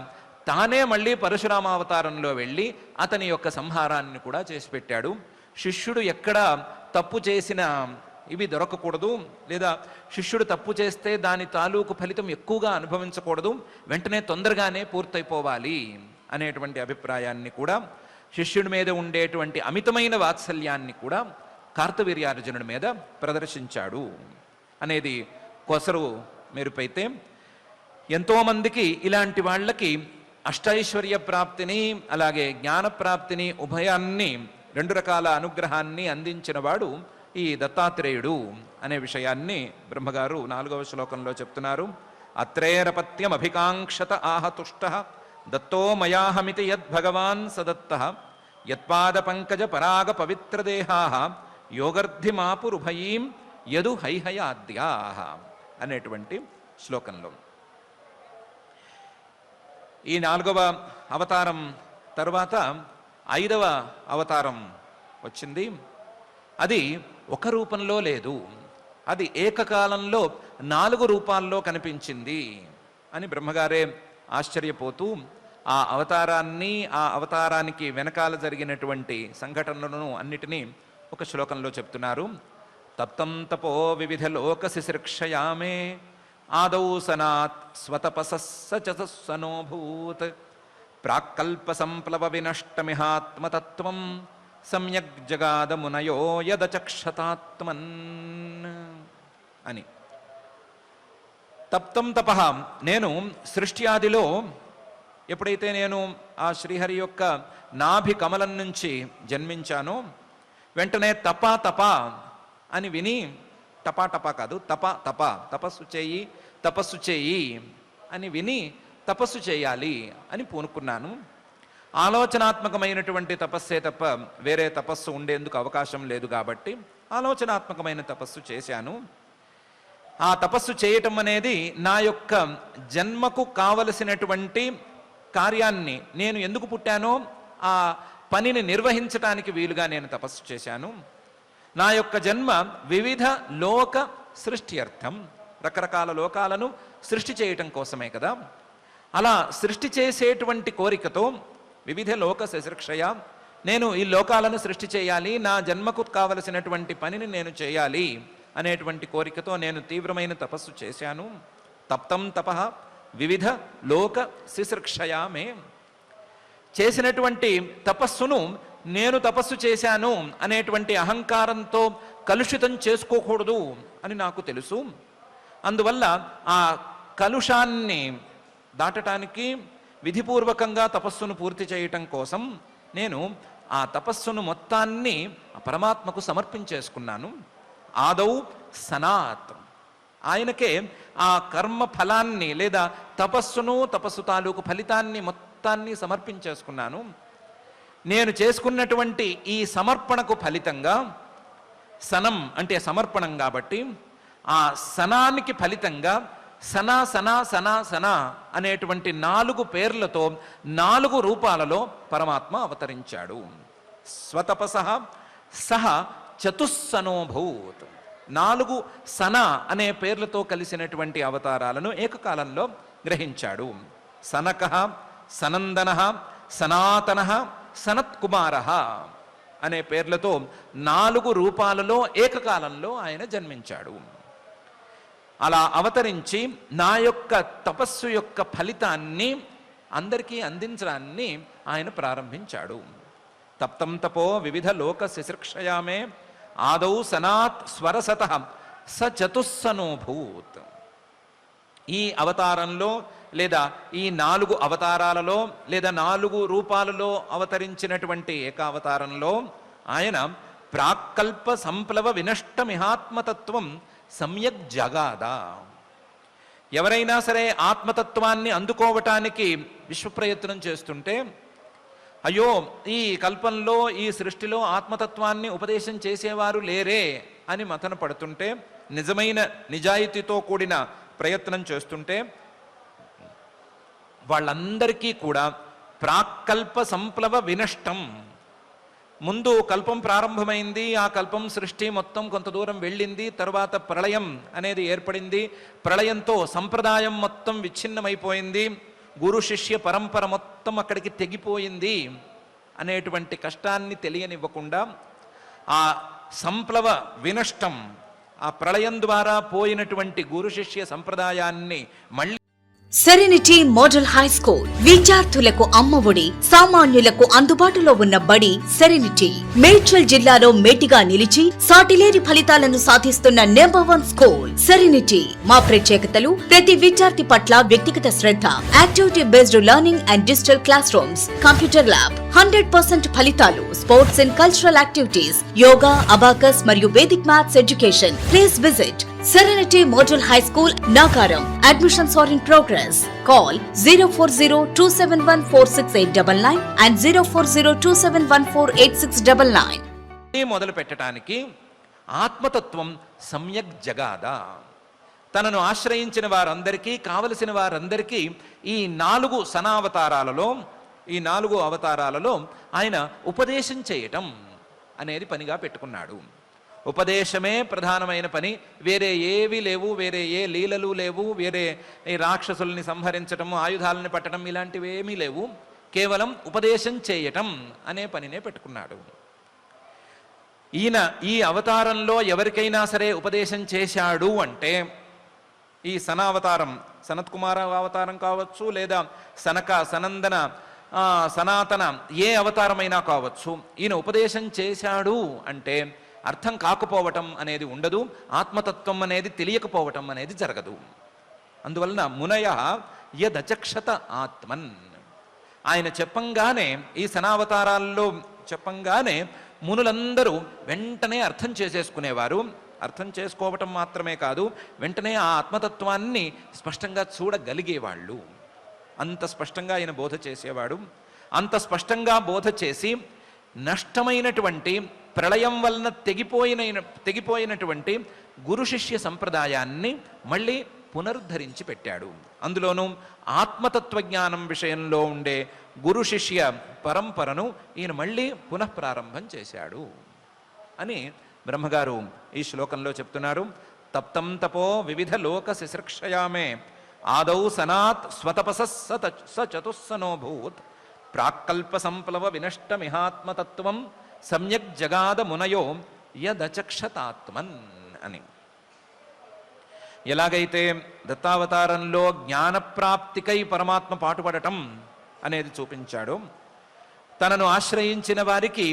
తానే మళ్ళీ పరశురామావతారంలో వెళ్ళి అతని యొక్క సంహారాన్ని కూడా చేసి పెట్టాడు. శిష్యుడు ఎక్కడ తప్పు చేసినా ఇవి దొరకకూడదు, లేదా శిష్యుడు తప్పు చేస్తే దాని తాలూకు ఫలితం ఎక్కువగా అనుభవించకూడదు, వెంటనే తొందరగానే పూర్తయిపోవాలి అనేటువంటి అభిప్రాయాన్ని కూడా, శిష్యుడి మీద ఉండేటువంటి అమితమైన వాత్సల్యాన్ని కూడా కార్తవీర్యార్జునుడి మీద ప్రదర్శించాడు అనేది కొసరు మెరుపైతే, ఎంతోమందికి ఇలాంటి వాళ్ళకి అష్టైశ్వర్య ప్రాప్తిని అలాగే జ్ఞానప్రాప్తిని ఉభయాన్ని 2 రకాల అనుగ్రహాన్ని అందించిన వాడు ఈ దత్తాత్రేయుడు అనే విషయాన్ని బ్రహ్మగారు 4వ శ్లోకంలో చెప్తున్నారు. అత్రేరపత్యం అభికాంక్షత ఆహతుష్ట దత్తో మయాహమితి యద్భగవాన్ సదత్త యత్పాద పంకజ పరాగ పవిత్రదేహా యోగర్ధిమాపురుభయీం యదు హైహయాద్యా అనేటువంటి శ్లోకంలో ఈ 4వ అవతారం తరువాత 5వ అవతారం వచ్చింది. అది ఒక రూపంలో లేదు, అది ఏకకాలంలో 4 రూపాల్లో కనిపించింది అని బ్రహ్మగారే ఆశ్చర్యపోతూ ఆ అవతారాన్ని, ఆ అవతారానికి వెనకాల జరిగినటువంటి సంఘటనలను అన్నిటినీ ఒక శ్లోకంలో చెప్తున్నారు. తప్తం తపో వివిధ లోక శిశిర్క్షయామే ఆదౌ సనాత్ స్వతపసనోభూత్ ప్రాక్కల్ప సంప్లవ వినష్టమిహాత్మతత్వం సమ్యక్ జగాద మునయో యదచక్షతాత్మన్ అని. తప్తం తపః, నేను సృష్టి ఆదిలో ఎప్పుడైతే నేను ఆ శ్రీహరి యొక్క నాభి కమలం నుంచి జన్మించానో వెంటనే తపా తపా అని విని, టపా టపా కాదు, తపా తపా, తపస్సు చేయి అని విని తపస్సు చేయాలి అని పూనుకున్నాను. ఆలోచనాత్మకమైనటువంటి తపస్సే తప్ప వేరే తపస్సు ఉండేందుకు అవకాశం లేదు కాబట్టి ఆలోచనాత్మకమైన తపస్సు చేశాను. ఆ తపస్సు చేయటం అనేది నా యొక్క జన్మకు కావలసినటువంటి కార్యాన్ని, నేను ఎందుకు పుట్టానో ఆ పనిని నిర్వహించటానికి వీలుగా నేను తపస్సు చేశాను. నా యొక్క జన్మ వివిధ లోక సృష్టి అర్థం, రకరకాల లోకాలను సృష్టి చేయటం కోసమే కదా. అలా సృష్టి చేసేటువంటి కోరికతో వివిధ లోక శిశిర్క్షయ, నేను ఈ లోకాలను సృష్టి చేయాలి, నా జన్మకు కావలసినటువంటి పనిని నేను చేయాలి అనేటువంటి కోరికతో నేను తీవ్రమైన తపస్సు చేశాను. తప్తం తపః వివిధ లోక శిశిర్క్షయామే, చేసినటువంటి తపస్సును నేను తపస్సు చేశాను అనేటువంటి అహంకారంతో కలుషితం చేసుకోకూడదు అని నాకు తెలుసు. అందువల్ల ఆ కలుషాన్ని దాటటానికి విధిపూర్వకంగా తపస్సును పూర్తి చేయటం కోసం నేను ఆ తపస్సును మొత్తాన్ని పరమాత్మకు సమర్పించేసుకున్నాను. ఆదౌ సనాత్, ఆయనకే ఆ కర్మ ఫలాన్ని లేదా తపస్సు తాలూకు ఫలితాన్ని మొత్తాన్ని సమర్పించేసుకున్నాను. నేను చేసుకున్నటువంటి ఈ సమర్పణకు ఫలితంగా, సనం అంటే సమర్పణం కాబట్టి ఆ సనానికి ఫలితంగా సనా సనా సనా సనా అనేటువంటి 4 పేర్లతో 4 రూపాలలో పరమాత్మ అవతరించాడు. స్వతపసః సహ చతుస్సనోభూత్, 4 సన అనే పేర్లతో కలిసినటువంటి అవతారాలను ఏకకాలంలో గ్రహించాడు. సనకః, సనందనః, సనాతనః, సనత్కుమారః అనే పేర్లతో 4 రూపాలలో ఏకకాలంలో ఆయన జన్మించాడు. అలా అవతరించి నా యొక్క తపస్సు యొక్క ఫలితాన్ని అందరికీ అందించడాన్ని ఆయన ప్రారంభించాడు. తప్తం తపో వివిధ లోక శిశిర్క్షయామే ఆదౌ సనాత్ స్వరసతః స చతుస్సనోభూత్. ఈ అవతారంలో లేదా ఈ 4 అవతారాలలో లేదా 4 రూపాలలో అవతరించినటువంటి ఏకావతారంలో ఆయన ప్రాక్కల్ప సంప్లవ వినష్టమిహాత్మతత్వం సమ్యక్ జగాద. ఎవరైనా సరే ఆత్మతత్వాన్ని అందుకోవటానికి విశ్వప్రయత్నం చేస్తుంటే, అయ్యో ఈ కల్పంలో ఈ సృష్టిలో ఆత్మతత్వాన్ని ఉపదేశం చేసేవారు లేరే అని మథన పడుతుంటే, నిజమైన నిజాయితీతో కూడిన ప్రయత్నం చేస్తుంటే వాళ్ళందరికీ కూడా ప్రాక్కల్ప సంప్లవ వినష్టం, ముందు కల్పం ప్రారంభమైంది, ఆ కల్పం సృష్టి మొత్తం కొంత దూరం వెళ్ళింది, తర్వాత ప్రళయం అనేది ఏర్పడింది, ప్రళయంతో సంప్రదాయం మొత్తం విచ్ఛిన్నమైపోయింది, గురు శిష్య పరంపర మొత్తం అక్కడికి తెగిపోయింది అనేటువంటి కష్టాన్ని తెలియనివ్వకుండా ఆ సంప్లవ వినష్టం, ఆ ప్రళయం ద్వారా పోయినటువంటి గురు శిష్య సంప్రదాయాన్ని మళ్ళీ సెరెనిటీ మోడల్ హై స్కూల్ విద్యార్థులకు అమ్మఒడి, సామాన్యులకు అందుబాటులో ఉన్న బడి సెరెనిటీ. మేడ్చల్ జిల్లాలో మేటిగా నిలిచి సాటిలేని ఫలితాలను సాధిస్తున్న నంబర్ 1 స్కూల్ సెరెనిటీ. మా ప్రత్యేకతలు: ప్రతి విద్యార్థి పట్ల వ్యక్తిగత శ్రద్ధ, activity based learning and digital classrooms, computer lab, 100% ఫలితాలు, sports and cultural activities, yoga, abacus మరియు Vedic maths education. Please visit Serenity Model High School, Nagaram. Admissions are in progress. Call 04027146899 and 04027148699. మొదలు పెట్టడానికి ఆత్మతత్వం సమ్యక్ జగాద. తనను ఆశ్రయించిన వారందరికీ, కావలసిన వారందరికీ ఈ 4 సనావతారాలలో, ఈ 4 అవతారాలలో ఆయన ఉపదేశం చేయటం అనేది పనిగా పెట్టుకున్నాడు. ఉపదేశమే ప్రధానమైన పని. వేరే ఏవి లేవు, వేరే ఏ లీలలు లేవు, వేరే రాక్షసుల్ని సంహరించటం, ఆయుధాలని పట్టడం ఇలాంటివి ఏమీ లేవు. కేవలం ఉపదేశం చేయటం అనే పనినే పెట్టుకున్నాడు. ఈయన ఈ అవతారంలో ఎవరికైనా సరే ఉపదేశం చేశాడు అంటే, ఈ సనావతారం, సనత్ కుమార అవతారం కావచ్చు, లేదా సనక, సనందన, సనాతన ఏ అవతారమైనా కావచ్చు, ఈయన ఉపదేశం చేశాడు అంటే అర్థం కాకపోవటం అనేది ఉండదు, ఆత్మతత్వం అనేది తెలియకపోవటం అనేది జరగదు. అందువలన మునయ యదచక్షత ఆత్మన్, ఆయన చెప్పంగానే, ఈ సనావతారాల్లో చెప్పంగానే మునులందరూ వెంటనే అర్థం చేసేసుకునేవారు. అర్థం చేసుకోవటం మాత్రమే కాదు, వెంటనే ఆ ఆత్మతత్వాన్ని స్పష్టంగా చూడగలిగేవాళ్ళు. అంత స్పష్టంగా ఆయన బోధ చేసేవాడు. అంత స్పష్టంగా బోధ చేసి నష్టమైనటువంటి, ప్రళయం వలన తెగిపోయినటువంటి గురు శిష్య సంప్రదాయాన్ని మళ్ళీ పునరుద్ధరించి పెట్టాడు. అందులోనూ ఆత్మతత్వజ్ఞానం విషయంలో ఉండే గురు శిష్య పరంపరను ఈయన మళ్ళీ పునఃప్రారంభం చేశాడు అని బ్రహ్మగారు ఈ శ్లోకంలో చెప్తున్నారు. తప్తం తపో వివిధ లోక శిశృక్షయామే ఆదౌ సనాత్ స్వతపస స చతుస్సనోభూత్ ప్రాక్కల్ప సంప్లవ వినష్టమిహాత్మతత్వం సమ్యక్ జగాద మునయో యదచక్షతాత్మన్ అని. ఎలాగైతే దత్తావతారంలో జ్ఞానప్రాప్తికై పరమాత్మ పాటుపడటం అనేది చూపించాడు, తనను ఆశ్రయించిన వారికి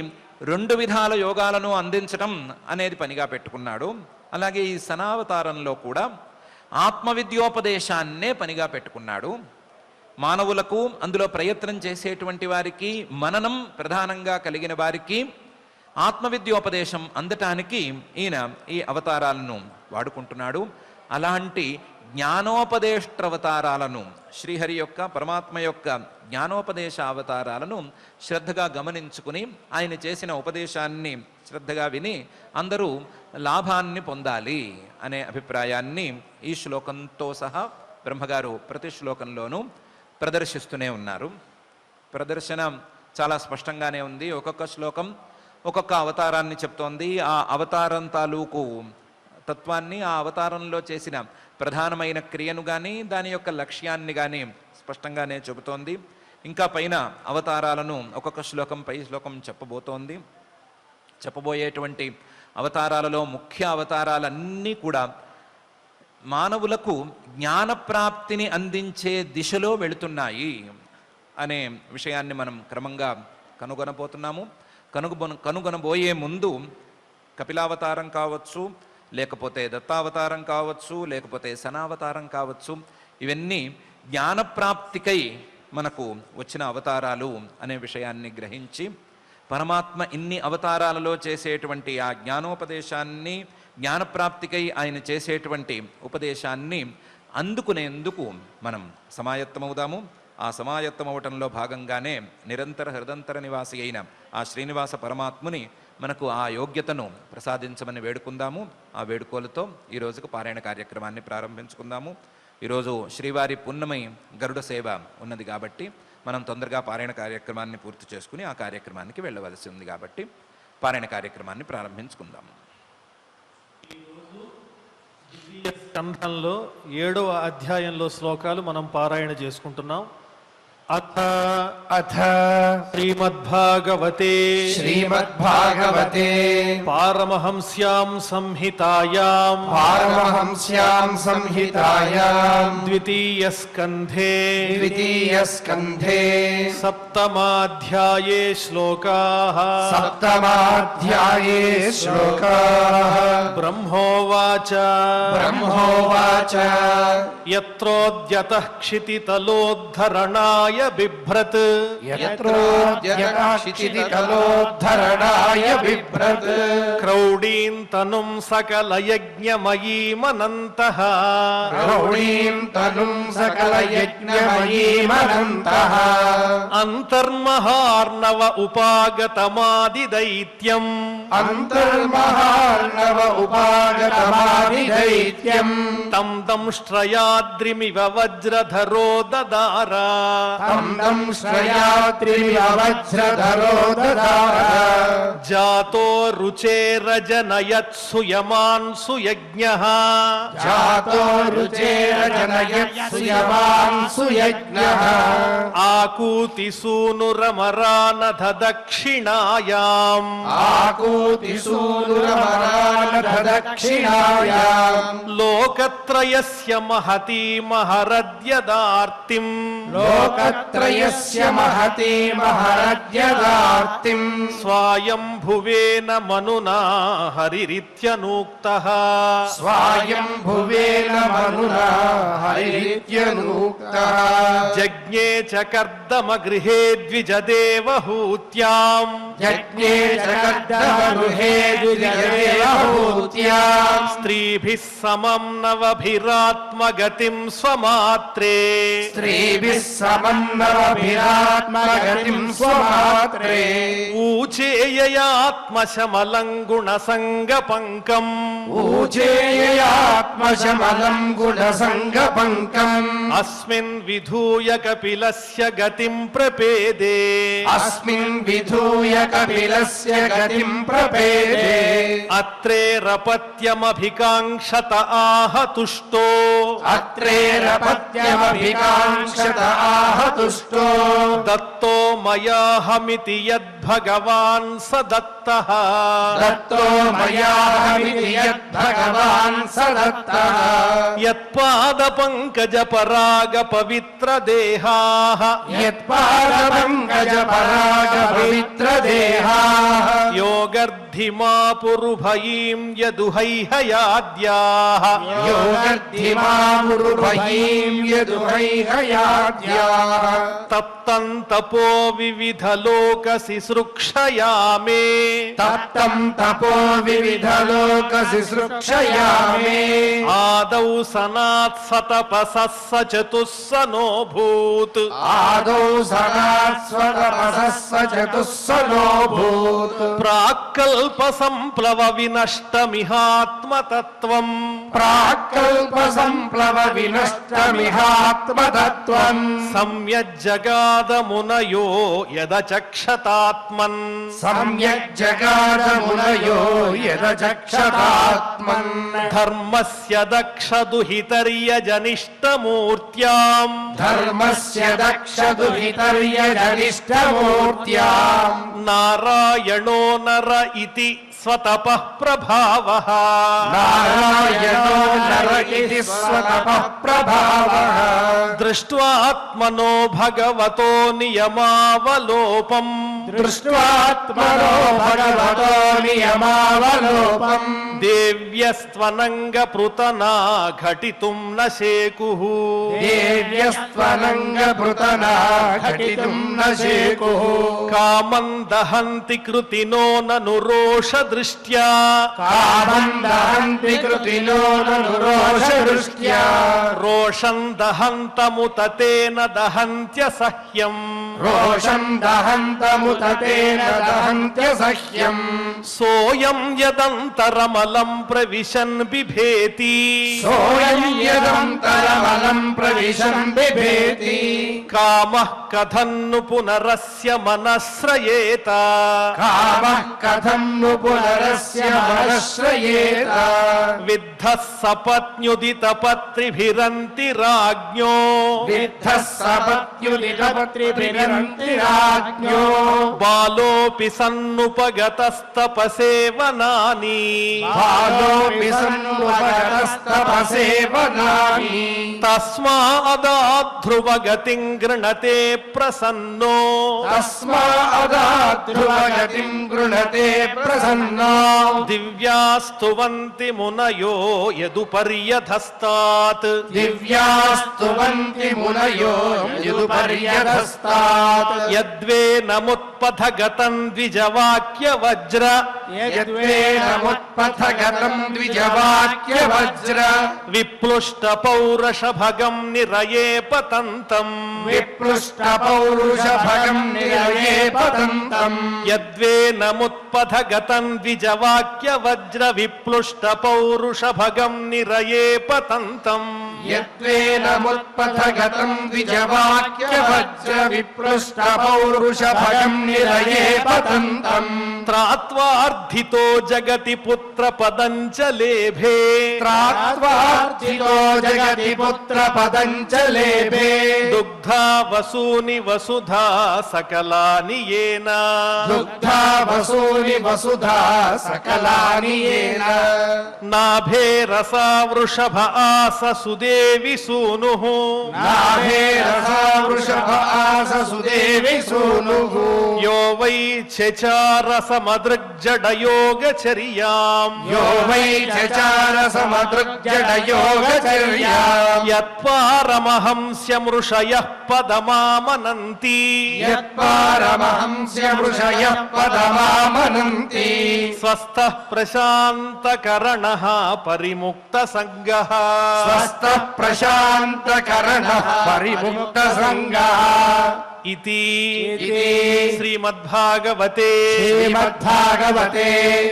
2 విధాల యోగాలను అందించటం అనేది పనిగా పెట్టుకున్నాడు. అలాగే ఈ సనావతారంలో కూడా ఆత్మవిద్యోపదేశాన్నే పనిగా పెట్టుకున్నాడు. మానవులకు, అందులో ప్రయత్నం చేసేటువంటి వారికి, మననం ప్రధానంగా కలిగిన వారికి ఆత్మవిద్యోపదేశం అందటానికి ఈయన ఈ అవతారాలను వాడుకుంటున్నాడు. అలాంటి జ్ఞానోపదేష్టావతారాలను, శ్రీహరి యొక్క, పరమాత్మ యొక్క జ్ఞానోపదేశ అవతారాలను శ్రద్ధగా గమనించుకుని ఆయన చేసిన ఉపదేశాన్ని శ్రద్ధగా విని అందరూ లాభాన్ని పొందాలి అనే అభిప్రాయాన్ని ఈ శ్లోకంతో సహా బ్రహ్మగారు ప్రతి శ్లోకంలోనూ ప్రదర్శిస్తూనే ఉన్నారు. ప్రదర్శన చాలా స్పష్టంగానే ఉంది. ఒక్కొక్క శ్లోకం ఒక్కొక్క అవతారాన్ని చెప్తోంది. ఆ అవతారం తాలూకు తత్వాన్ని, ఆ అవతారంలో చేసిన ప్రధానమైన క్రియను కానీ, దాని యొక్క లక్ష్యాన్ని కానీ స్పష్టంగానే చెబుతోంది. ఇంకా పైన అవతారాలను ఒక్కొక్క శ్లోకం పై శ్లోకం చెప్పబోతోంది. చెప్పబోయేటువంటి అవతారాలలో ముఖ్య అవతారాలన్నీ కూడా మానవులకు జ్ఞానప్రాప్తిని అందించే దిశలో వెళుతున్నాయి అనే విషయాన్ని మనం క్రమంగా కనుగొనబోతున్నాము. కనుగొనబోయే ముందు కపిలావతారం కావచ్చు, లేకపోతే దత్తావతారం కావచ్చు, లేకపోతే సనావతారం కావచ్చు, ఇవన్నీ జ్ఞానప్రాప్తికై మనకు వచ్చిన అవతారాలు అనే విషయాన్ని గ్రహించి, పరమాత్మ ఇన్ని అవతారాలలో చేసేటువంటి ఆ జ్ఞానోపదేశాన్ని, జ్ఞానప్రాప్తికై ఆయన చేసేటువంటి ఉపదేశాన్ని అందుకునేందుకు మనం సమాయత్తమవుదాము. ఆ సమాయత్తమవటంలో భాగంగానే నిరంతర హృదంతర నివాసి అయిన ఆ శ్రీనివాస పరమాత్ముని మనకు ఆ యోగ్యతను ప్రసాదించమని వేడుకుందాము. ఆ వేడుకోలతో ఈ రోజుకు పారాయణ కార్యక్రమాన్ని ప్రారంభించుకుందాము. ఈరోజు శ్రీవారి పున్నమై గరుడ సేవ ఉన్నది కాబట్టి మనం తొందరగా పారాయణ కార్యక్రమాన్ని పూర్తి చేసుకుని ఆ కార్యక్రమానికి వెళ్ళవలసి ఉంది కాబట్టి పారాయణ కార్యక్రమాన్ని ప్రారంభించుకుందాము. స్కంధంలో 7వ అధ్యాయంలో శ్లోకాలు మనం పారాయణ చేసుకుంటున్నాం. अथ श्रीमद्भागवते श्रीमद्भागवते पारमहंस्यां संहितायां पारमहंस्यां संहितायां द्वितीयस्कन्धे द्वितीयस्कन्धे सप्तमाध्याये श्लोकाः सप्तमाध्याये श्लोकाः ब्रह्मोवाच ब्रह्मोवाच यत्रोद्यतः क्षितितलोद्धरणाय बिभ्रत् यत्रोद्यतक्षितितलोद्धरणाय बिभ्रत् क्रौडीं तनुं सकलयज्ञमयीमनन्तः प्रौढीं तनुं सकलयज्ञमयीमनन्तः अन्तर्महार्णव उपागतमादिदैत्यम् अन्तर्महार्णव उपागतमादिदैत्यम् तं दंष्ट्रयाद्रिमिव वज्रधरो ददार तं दंष्ट्रयाद्रिमिवज्रधरो ददार जातो रुचेरजनयत् सुयमान् सुयज्ञः जातो रुचेरजनयत् सुयमान् सुयज्ञः आकूतिसूनुरमरानध दक्षिणायाम् आकूतिसूनुरमरानधदक्षिणायाम् लोकत्रयस्य महतीमहरद्यदार्तिम् लोकत्रयस्य महतीमहरद्यदार्तिम् स्वायम्भुवेन मनुना हरिरित्यनूक्तः स्वायम्भुवेन मनुना हरिरित्यनूक्तः जज्ञे च कर्दमगृहे द्विजदेवहूत्याम् यज्ञे च कर्दमगृहे द्विजदेवहूत्याम् स्त्रीभिः समं नवभिरात्मगतिं स्वमात्रे स्त्रीभिः समं नवभिरात्मगतिम् स्वमात्रे ऊचेययात्मशमलं गुणसङ्गपङ्कम् ऊचेयात्मशमलम् गुणसङ्गपङ्कम् अस्मिन् विधूय कपिलस्य गतिं प्रपेदे अस्मिन् विधूय कपिलस्य गतिम् प्रपेदे अत्रेरपत्यमभिकाङ्क्षत आहतुष्टो अत्रेरपत्यमभिकाङ्क्षत आहतुष्टो दत्तो मयाहमिति यद्भगवान् स दत्तः दत्तो मयाहमिति यद्भगवान् स दत्तः यत्पादपङ्कजपरागपवित्रदेहाः यत्पादपङ्कजपरागपवित्रदेहाः योगर्धिमा पुरुभयीं यदुहैहयाद्याः योगर्धिमामुरुभयीं यदुहैहयाद्याः तप्तं तपो विविधलोकसिसृक्षया मे तप्तं तपो विविधलोकसिसृक्षया मे आदौ सनात्सतपसः स चतुस्सनोऽभूत् आदौ सनात्स्वतपसः स चतुस्सनोऽभूत् प्राक्कल्पसम्प्लव विनष्टमिहात्मतत्त्वम् प्राक्कल्पसम्प्लव विनष्टमिहात्मतत्त्वम् सम्यज्जगादमुनयो यदचक्षतात्मन् सम्यक् जगादमुनयो यदचक्षतात्मन् धर्मस्य दक्षदुहितर्यजनिष्टमूर्त्याम् धर्मस्य दक्षदुहितर्यजनिष्ठमूर्त्याम् नारायणो नर इति स्वतपः प्रभावः नारायणो नर इति स्वतपः प्रभावः दृष्ट्वात्मनो भगवतो नियमावलोपम् दृष्ट्वात्मनो भगवतो नियमावलोपम् देव्यस्त्वनङ्गपृतना घटितुं न शेकुः देव्यस्त्वनङ्गपृतना घटितुम् न शेकुः कामं दहन्ति कृतिनो ननु रोषदृष्ट्या कामम् दहन्ति कृतिनो ननु रोषदृष्ट्या रोषं दहन्तमुत तेन दहन्त्यसह्यम् रोषम् दहन्तमुत तेन दहन्त्यसह्यम् सोऽयं यदन्तरमलं प्रविशन् बिभेति सोऽयम् यदन्तरमलम् प्रविशन् बिभेति कामः कथं नु पुनरस्य मनस्रयेत कामः कथम् नु पुनः నరస్య మనశ్రయేత విద్ధః సపత్న్యుదితపత్రిభిరంతి రాజ్ఞో విద్ధః సపత్యుదితపత్రిభిరంతి రాజ్ఞో బాలోపి సన్నుపగతస్తపసేవనాని బాలోపి సన్నుపగతస్తపసేవనాని తస్మాదాధ్రువగతిం గృణతే ప్రసన్నో తస్మాదాధ్రువగతిం గృణతే ప్రసన్నో దివ్యాస్తువంతి మునయో యదుపర్యధస్తాత్ దివ్యాస్తువంతి మునయో యదుపర్యధస్తాత్ యద్వేనముత్పథగతం ద్విజవాక్యవజ్ర యద్వేనముత్పథగతం ద్విజవాక్యవజ్ర విప్లుష్టపౌరషభగం నిరయే పతంతం విప్లుష్టపౌరుషభగం నిరయే పతంతం యద్వేనముత్పథగతం ద్విజవాక్యవజ్ర విప్లుష్టపౌరుషభగం నిరయే పతంతం యద్వేనముత్పథగతం ద్విజవాక్యవజ్ర విప్లుష్టపౌరుషభగం నిరయే పతంతం త్రాత్వార్థితో జగతి పుత్రపదం చ లేభే త్రాత్వార్థితో జగతి పుత్రపదం చ లేభే దుగ్ధా వసూని వసుధా సకలాని యేన దుగ్ధా వసూని వసుధా సకలాని యేన నాభే రసా వృషభ ఆస సుదేవి సూనుః నాభే రసా వృషభ ఆస సుదేవి సూనుః యో వై చచారసమదృగ్జడయోగచర్యాం యో వై చచార సమదృగ్జడయోగచర్యాం యత్పారమహంస్యమృషయః పదమామనంతి యత్పారమహంస్య వృషయః పదమామనంతి స్వస్థః ప్రశాంతకరణః పరిముక్తసంగః స్వస్థః ప్రశాంతకరణః పరిముక్తసంగః ఇతి ఇతి శ్రీమద్భాగవతే శ్రీమద్భాగవతే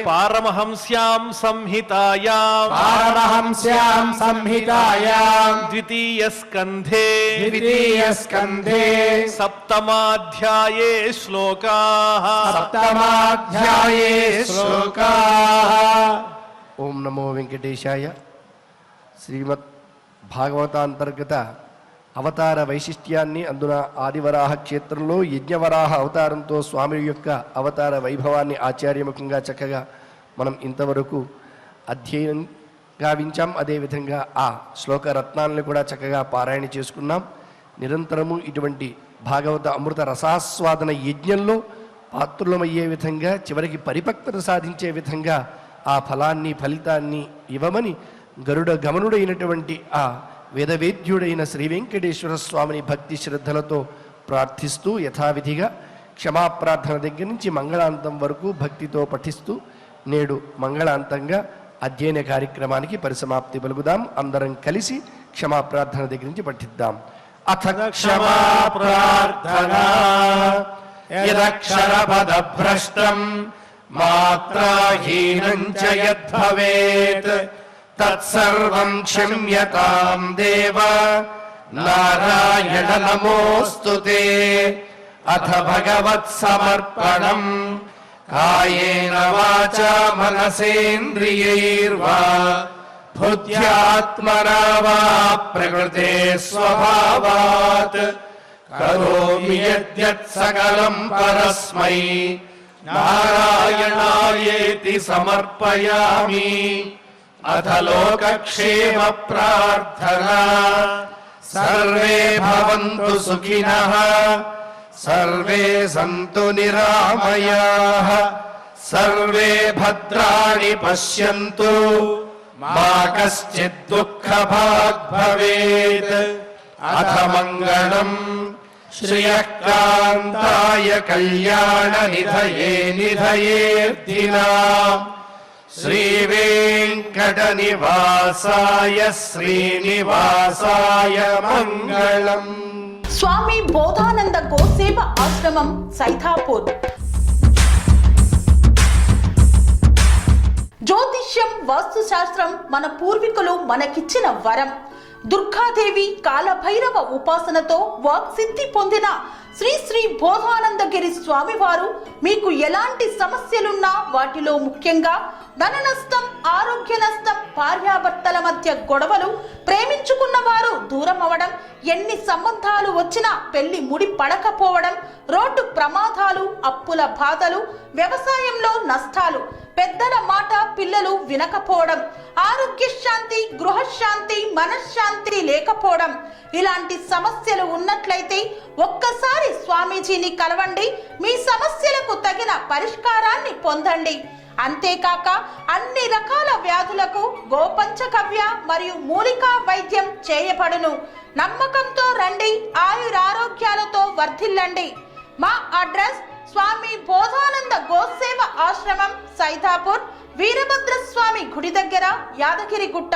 పారమహంస్యాం సంహితాయాం పారమహంస్యాం సంహితాయాం ద్వితీయస్కంధే ద్వితీయస్కంధే సప్తమాధ్యాయే శ్లోకాః సప్తమాధ్యాయే శ్లోకాః. ఓం నమో వెంకటేశాయ. శ్రీమద్ భాగవతాంతర్గత అవతార వైశిష్ట్యాన్ని, అందున ఆదివరాహ క్షేత్రంలో యజ్ఞవరాహ అవతారంతో స్వామి యొక్క అవతార వైభవాన్ని ఆచార్యముఖంగా చక్కగా మనం ఇంతవరకు అధ్యయనం గావించాం. అదేవిధంగా ఆ శ్లోక రత్నాలను కూడా చక్కగా పారాయణ చేసుకున్నాం. నిరంతరము ఇటువంటి భాగవత అమృత రసాస్వాదన యజ్ఞంలో పాత్రులమయ్యే విధంగా, చివరికి పరిపక్వత సాధించే విధంగా ఆ ఫలాన్ని ఫలితాన్ని ఇవ్వమని గరుడ గమనుడైనటువంటి ఆ వేదవేద్యుడైన శ్రీ వెంకటేశ్వర స్వామిని భక్తి శ్రద్ధలతో ప్రార్థిస్తూ, యథావిధిగా క్షమాప్రార్థన దగ్గర నుంచి మంగళాంతం వరకు భక్తితో పఠిస్తూ నేడు మంగళాంతంగా అధ్యయన కార్యక్రమానికి పరిసమాప్తి పలుకుదాం. అందరం కలిసి క్షమాప్రార్థన దగ్గర నుంచి పఠిద్దాం. అథ క్షమా ప్రార్థనా యదక్షరపదభ్రష్టం మాత్రాహీనం చ యద్భవేత్ తత్సర్వం క్షమ్యతాం దేవ నారాయణ నమోస్తుతే. అథ భగవత్ సమర్పణం కాయేన వాచా మనసేంద్రియైర్వా బుద్ధ్యాత్మనా వా ప్రకృతే స్వభావాత్ కరోమి యద్యత్ సకలం పరస్మై నారాయణాయేతి సమర్పయామి. అథ లోకక్షేమ ప్రార్థనా సర్వే భవంతు సుఖినః సర్వే సంతు నిరామయాః సర్వే భద్రాణి పశ్యంతు మా కశ్చిద్ దుఃఖభాగ్ భవేత్. అథ మంగళం శ్రియః కాంతాయ కళ్యాణ నిధయే నిధయేర్థినాం శ్రీవేంకట నివాసాయ శ్రీనివాసాయ మంగళం. స్వామి బోధానంద గోసేవ ఆశ్రమం, సైథాపూర్. జ్యోతిష్యం, వాస్తుశాస్త్రం మన పూర్వీకులు మనకిచ్చిన వరం. దుర్గాదేవి, కాలభైరవ ఉపాసనతో వాక్సిద్ధి పొందిన శ్రీ శ్రీ బోధానందగిరి స్వామివారు మీకు ఎలాంటి సమస్యలున్నా, వాటిలో ముఖ్యంగా ధన నష్టం, ఆరోగ్య నష్టం, భార్యాభర్తల మధ్య గొడవలు, ప్రేమించుకున్న వారు దూరం అవడం, ఎన్ని సంబంధాలు వచ్చినా పెళ్లి ముడి పడకపోవడం, రోడ్డు ప్రమాదాలు, అప్పుల బాధలు, వ్యవసాయంలో నష్టాలు, పెద్దల మాట పిల్లలు వినకపోవడం, ఆరోగ్య శాంతి, గృహశాంతి, మనశ్శాంతి లేకపోవడం, ఇలాంటి సమస్యలు ఉన్నట్లయితే ఒక్కసారి స్వామీజీని కలవండి. మీ సమస్యలకు తగిన పరిష్కారాన్ని పొందండి. అంతేకాక అన్ని రకాల వ్యాధులకు గోపంచకవ్య మరియు మూలికా వైద్యం చేయబడును. నమ్మకంతో రండి, ఆయురారోగ్యాలతో వర్ధిల్లండి. మా అడ్రస్ స్వామి బోధానంద గోసేవ ఆశ్రమం, సైదాపూర్, వీరభద్ర స్వామి గుడి దగ్గర, యాదగిరిగుట్ట.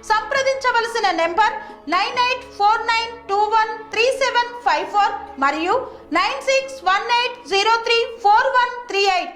సంప్రదించవలసిన నెంబర్ 9849213754 మరియు 9618034138.